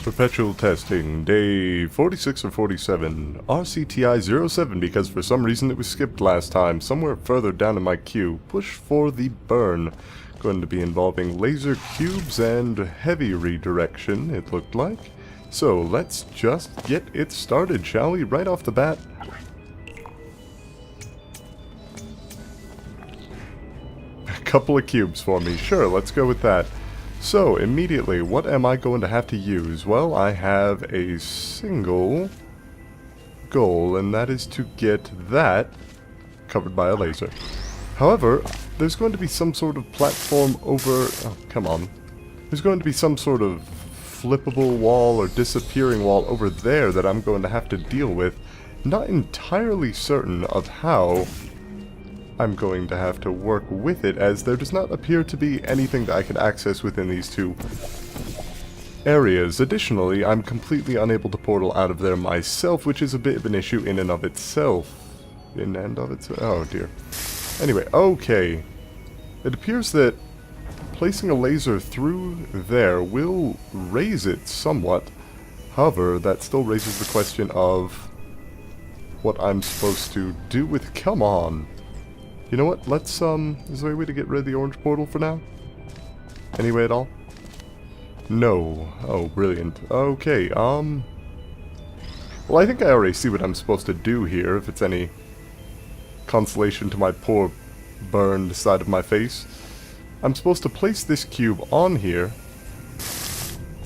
Perpetual Testing, day 46 or 47, RCTI 07, because for some reason it was skipped last time, somewhere further down in my queue. Push for the burn. Going to be involving laser cubes and heavy redirection, it looked like. So let's just get it started, shall we? Right off the bat. A couple of cubes for me. Sure, let's go with that. So, immediately, what am I going to have to use? Well, I have a single goal, and that is to get that covered by a laser. However, there's going to be some sort of platform over... Oh, come on. There's going to be some sort of flippable wall or disappearing wall over there that I'm going to have to deal with. Not entirely certain of how I'm going to have to work with it, as there does not appear to be anything that I can access within these two areas. Additionally, I'm completely unable to portal out of there myself, which is a bit of an issue in and of itself. Oh dear. Anyway, okay. It appears that placing a laser through there will raise it somewhat. However, that still raises the question of what I'm supposed to do with... Come on! You know what, let's, is there a way to get rid of the orange portal for now? Any way at all? No. Oh, brilliant. Okay, well, I think I already see what I'm supposed to do here, if it's any consolation to my poor burned side of my face. I'm supposed to place this cube on here,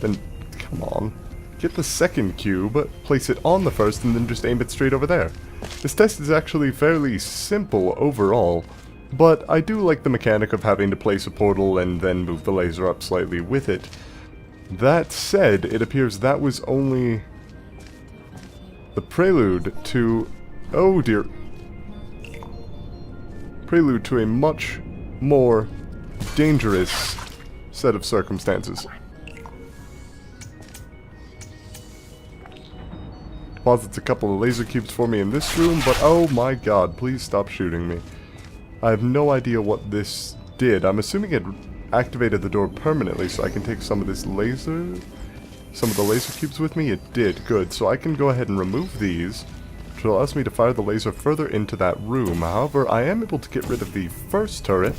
then, come on, get the second cube, place it on the first, and then just aim it straight over there. This test is actually fairly simple overall, but I do like the mechanic of having to place a portal and then move the laser up slightly with it. That said, it appears that was only the prelude to... Oh dear. Prelude to a much more dangerous set of circumstances. Deposits a couple of laser cubes for me in this room, but oh my god, please stop shooting me. I have no idea what this did. I'm assuming it activated the door permanently so I can take some of the laser cubes with me. It did, good. So I can go ahead and remove these, which allows me to fire the laser further into that room. However, I am able to get rid of the first turret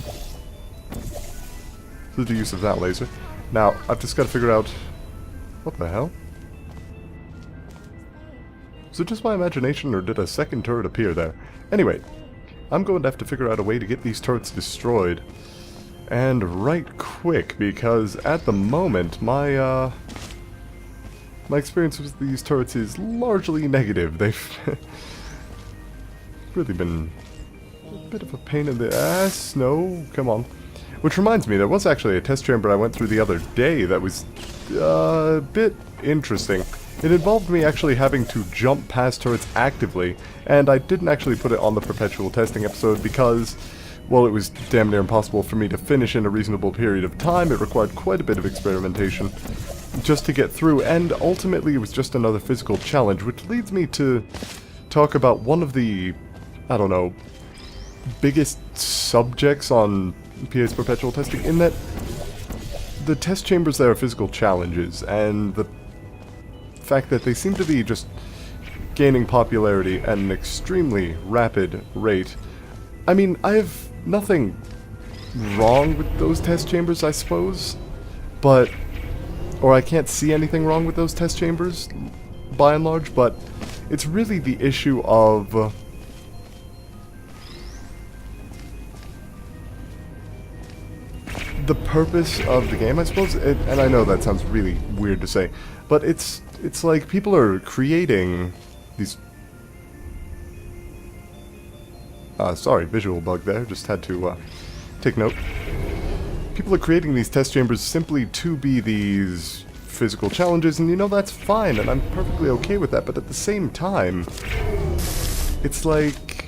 through the use of that laser. Now, I've just got to figure out... What the hell? Was it just my imagination, or did a second turret appear there? Anyway, I'm going to have to figure out a way to get these turrets destroyed. And right quick, because at the moment, my experience with these turrets is largely negative. They've really been a bit of a pain in the ass. No, come on. Which reminds me, there was actually a test chamber I went through the other day that was a bit interesting. It involved me actually having to jump past turrets actively, and I didn't actually put it on the Perpetual Testing episode because, well, it was damn near impossible for me to finish in a reasonable period of time. It required quite a bit of experimentation just to get through, and ultimately it was just another physical challenge, which leads me to talk about one of the, I don't know, biggest subjects on PA's Perpetual Testing, in that the test chambers there are physical challenges, and the fact that they seem to be just gaining popularity at an extremely rapid rate. I mean, I have nothing wrong with those test chambers, I suppose, but... or I can't see anything wrong with those test chambers, by and large, but it's really the issue of... the purpose of the game, I suppose, and I know that sounds really weird to say, but it's like people are creating these... sorry, visual bug there, just had to take note. People are creating these test chambers simply to be these physical challenges, and you know, that's fine, and I'm perfectly okay with that, but at the same time, it's like...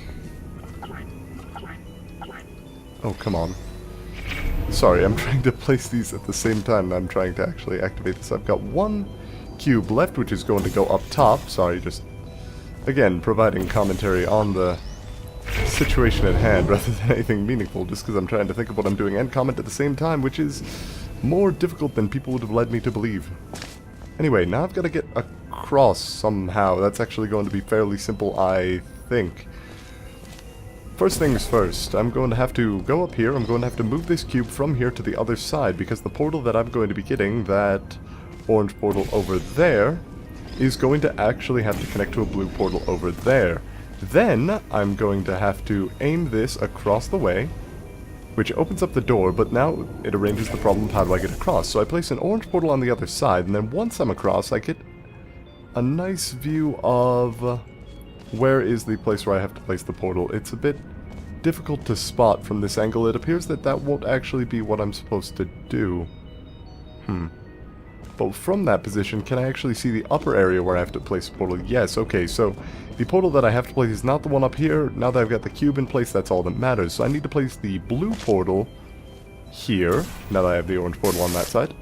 Oh, come on. Sorry, I'm trying to place these at the same time, and I'm trying to actually activate this. I've got one cube left, which is going to go up top. Sorry, just, again, providing commentary on the situation at hand rather than anything meaningful, just because I'm trying to think of what I'm doing and comment at the same time, which is more difficult than people would have led me to believe. Anyway, now I've got to get across somehow. That's actually going to be fairly simple, I think. First things first, I'm going to have to go up here. I'm going to have to move this cube from here to the other side, because the portal that I'm going to be getting, that orange portal over there, is going to actually have to connect to a blue portal over there. Then I'm going to have to aim this across the way, which opens up the door, but now it arranges the problem of how do I get across. So I place an orange portal on the other side, and then once I'm across, I get a nice view of where is the place where I have to place the portal. It's a bit difficult to spot from this angle. It appears that that won't actually be what I'm supposed to do. But from that position, can I actually see the upper area where I have to place a portal? Yes, okay, so the portal that I have to place is not the one up here. Now that I've got the cube in place, that's all that matters. So I need to place the blue portal here, now that I have the orange portal on that side.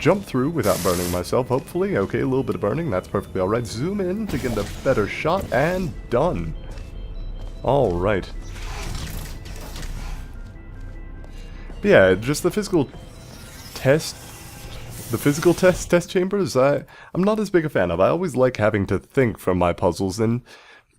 Jump through without burning myself, hopefully. Okay, a little bit of burning, that's perfectly alright. Zoom in to get a better shot, and done. Alright. Yeah, just the physical test chambers, I'm not as big a fan of. I always like having to think from my puzzles, and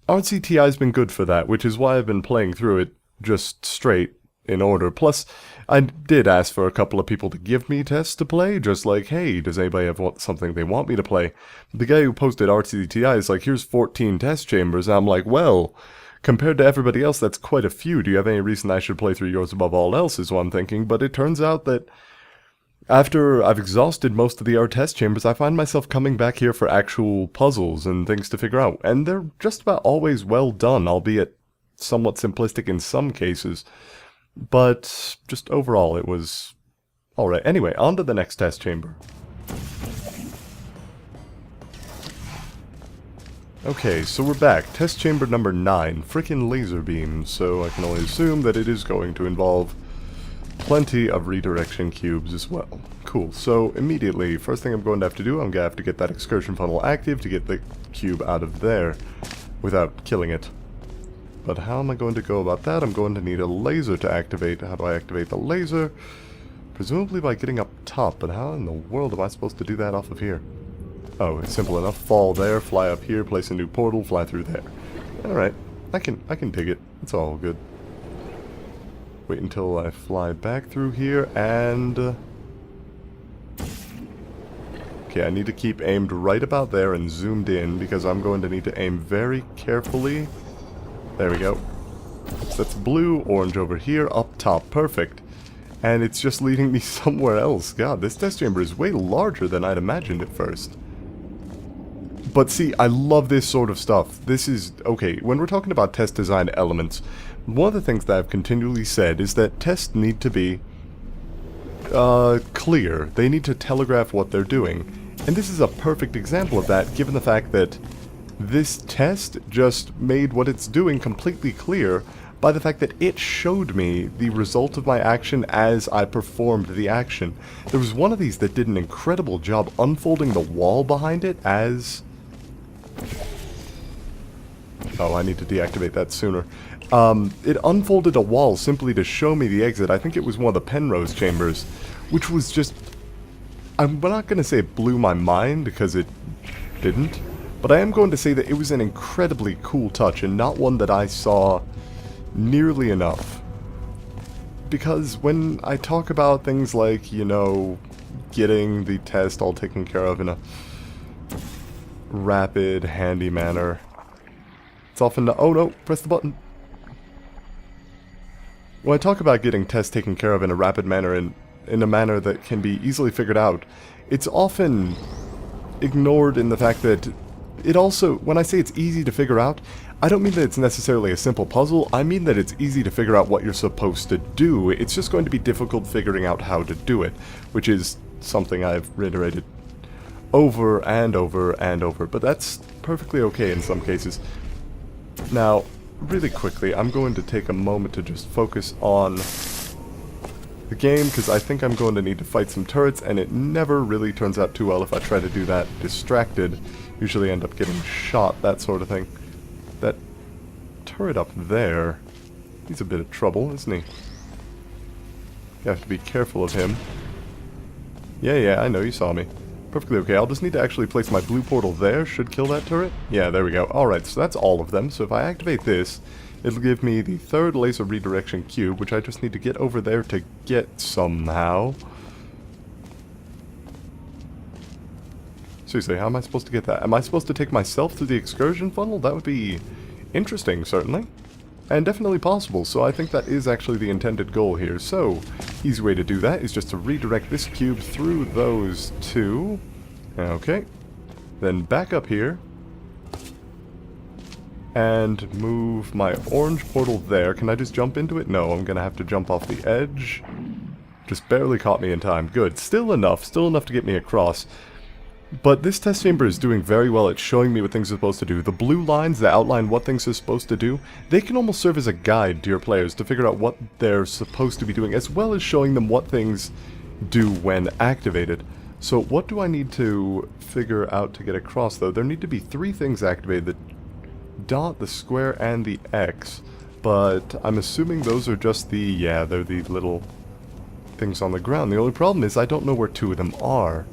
RCTI's been good for that, which is why I've been playing through it just straight in order. Plus, I did ask for a couple of people to give me tests to play, just like, hey, does anybody have something they want me to play? The guy who posted RCTI is like, here's 14 test chambers, and I'm like, well, compared to everybody else, that's quite a few. Do you have any reason I should play through yours above all else, is what I'm thinking. But it turns out that after I've exhausted most of the test chambers, I find myself coming back here for actual puzzles and things to figure out. And they're just about always well done, albeit somewhat simplistic in some cases. But just overall, it was alright. Anyway, on to the next test chamber. Okay, so we're back. Test chamber number 9, Frickin laser beams. So I can only assume that it is going to involve plenty of redirection cubes as well. Cool, so immediately, first thing I'm going to have to do, I'm going to have to get that excursion funnel active to get the cube out of there without killing it. But how am I going to go about that? I'm going to need a laser to activate. How do I activate the laser? Presumably by getting up top, but how in the world am I supposed to do that off of here? Oh, it's simple enough. Fall there, fly up here, place a new portal, fly through there. Alright, I can dig it. It's all good. Wait until I fly back through here, and okay, I need to keep aimed right about there and zoomed in, because I'm going to need to aim very carefully. There we go. So that's blue, orange over here, up top, perfect. And it's just leading me somewhere else. God, this test chamber is way larger than I'd imagined at first. But see, I love this sort of stuff. This is, okay, when we're talking about test design elements, one of the things that I've continually said is that tests need to be clear. They need to telegraph what they're doing. And this is a perfect example of that, given the fact that this test just made what it's doing completely clear by the fact that it showed me the result of my action as I performed the action. There was one of these that did an incredible job unfolding the wall behind it as... Oh, I need to deactivate that sooner. It unfolded a wall simply to show me the exit. I think it was one of the Penrose chambers, which was just... I'm not going to say it blew my mind, because it didn't, but I am going to say that it was an incredibly cool touch, and not one that I saw nearly enough. Because when I talk about things like, you know, getting the test all taken care of in a rapid, handy manner, it's often not, oh no, press the button. When I talk about getting tests taken care of in a rapid manner and in a manner that can be easily figured out, it's often ignored in the fact that it also, when I say it's easy to figure out, I don't mean that it's necessarily a simple puzzle, I mean that it's easy to figure out what you're supposed to do. It's just going to be difficult figuring out how to do it, which is something I've reiterated over and over and over, but that's perfectly okay in some cases. Now, really quickly, I'm going to take a moment to just focus on the game, because I think I'm going to need to fight some turrets, and it never really turns out too well if I try to do that distracted. Usually end up getting shot, that sort of thing. That turret up there, He's a bit of trouble, isn't he? You have to be careful of him. Yeah, I know, you saw me. Perfectly okay. I'll just need to actually place my blue portal there. Should kill that turret. Yeah, there we go. Alright, so that's all of them. So if I activate this, it'll give me the third laser redirection cube, which I just need to get over there to get somehow. Seriously, how am I supposed to get that? Am I supposed to take myself through the excursion funnel? That would be interesting, certainly. And definitely possible, so I think that is actually the intended goal here. So, easy way to do that is just to redirect this cube through those two. Okay. Then back up here. And move my orange portal there. Can I just jump into it? No, I'm gonna have to jump off the edge. Just barely caught me in time. Good. Still enough to get me across. But this test chamber is doing very well at showing me what things are supposed to do. The blue lines that outline what things are supposed to do, they can almost serve as a guide to your players to figure out what they're supposed to be doing, as well as showing them what things do when activated. So what do I need to figure out to get across, though? There need to be three things activated: the dot, the square, and the X. But I'm assuming those are just the, yeah, they're the little things on the ground. The only problem is I don't know where two of them are.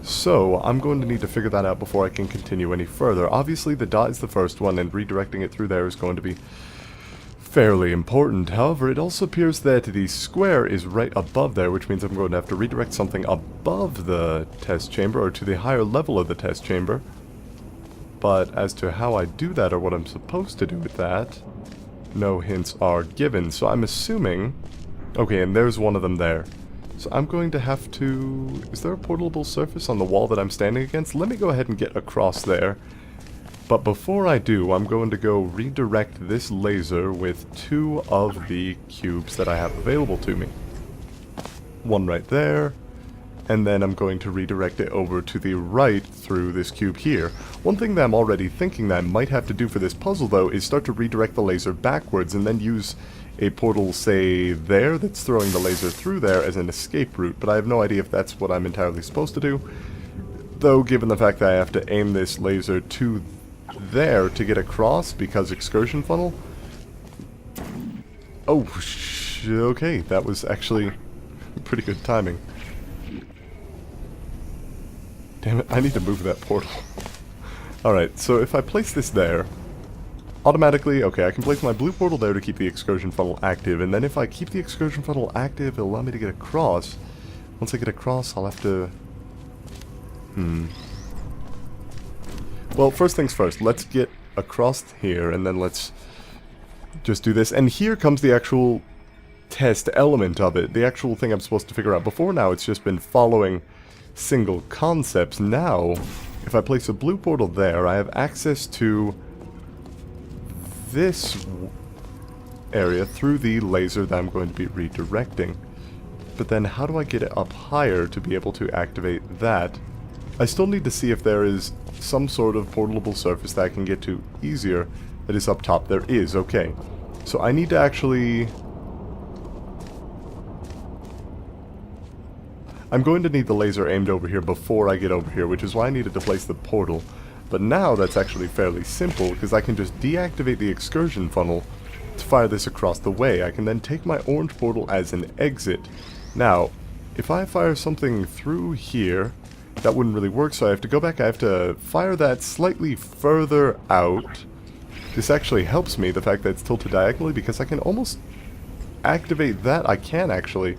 So, I'm going to need to figure that out before I can continue any further. Obviously, the dot is the first one, and redirecting it through there is going to be fairly important. However, it also appears that the square is right above there, which means I'm going to have to redirect something above the test chamber, or to the higher level of the test chamber. But as to how I do that, or what I'm supposed to do with that, no hints are given. So I'm assuming... Okay, and there's one of them there. So I'm going to have to... Is there a portable surface on the wall that I'm standing against? Let me go ahead and get across there. But before I do, I'm going to go redirect this laser with two of the cubes that I have available to me. One right there. And then I'm going to redirect it over to the right through this cube here. One thing that I'm already thinking that I might have to do for this puzzle, though, is start to redirect the laser backwards and then use a portal, say, there, that's throwing the laser through there as an escape route, but I have no idea if that's what I'm entirely supposed to do. Though, given the fact that I have to aim this laser to there to get across, because excursion funnel... Oh, okay, that was actually pretty good timing. Damn it, I need to move that portal. Alright, so if I place this there... Automatically, okay, I can place my blue portal there to keep the excursion funnel active, and then if I keep the excursion funnel active, it'll allow me to get across. Once I get across, I'll have to... Well, first things first, let's get across here, and then let's just do this. And here comes the actual test element of it, the actual thing I'm supposed to figure out. Before now, it's just been following single concepts. Now, if I place a blue portal there, I have access to this area through the laser that I'm going to be redirecting. But then how do I get it up higher to be able to activate that? I still need to see if there is some sort of portable surface that I can get to easier that is up top. There is, okay. So I need to actually... I'm going to need the laser aimed over here before I get over here, which is why I needed to place the portal. But now that's actually fairly simple, because I can just deactivate the excursion funnel to fire this across the way. I can then take my orange portal as an exit. Now, if I fire something through here, that wouldn't really work, so I have to go back. I have to fire that slightly further out. This actually helps me, the fact that it's tilted diagonally, because I can almost activate that. I can actually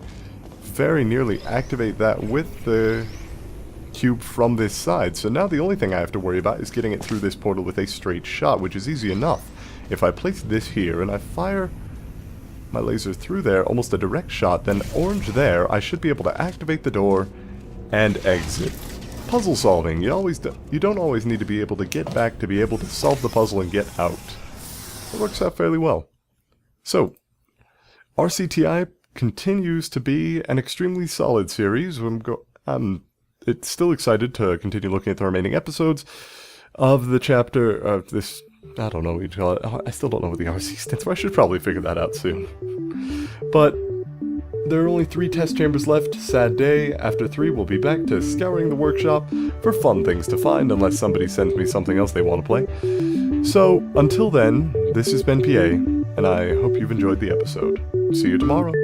very nearly activate that with the cube from this side. So now the only thing I have to worry about is getting it through this portal with a straight shot, which is easy enough. If I place this here and I fire my laser through there, almost a direct shot, then orange there, I should be able to activate the door and exit. Puzzle solving. You don't always need to be able to get back to be able to solve the puzzle and get out. It works out fairly well. So, RCTI continues to be an extremely solid series. I'm still excited to continue looking at the remaining episodes of the chapter of this. I don't know what you call it. I still don't know what the RC stands for. I should probably figure that out soon. But there are only 3 test chambers left. Sad day. After 3, we'll be back to scouring the workshop for fun things to find, unless somebody sends me something else they want to play. So, until then, this has been PA. and I hope you've enjoyed the episode. See you tomorrow.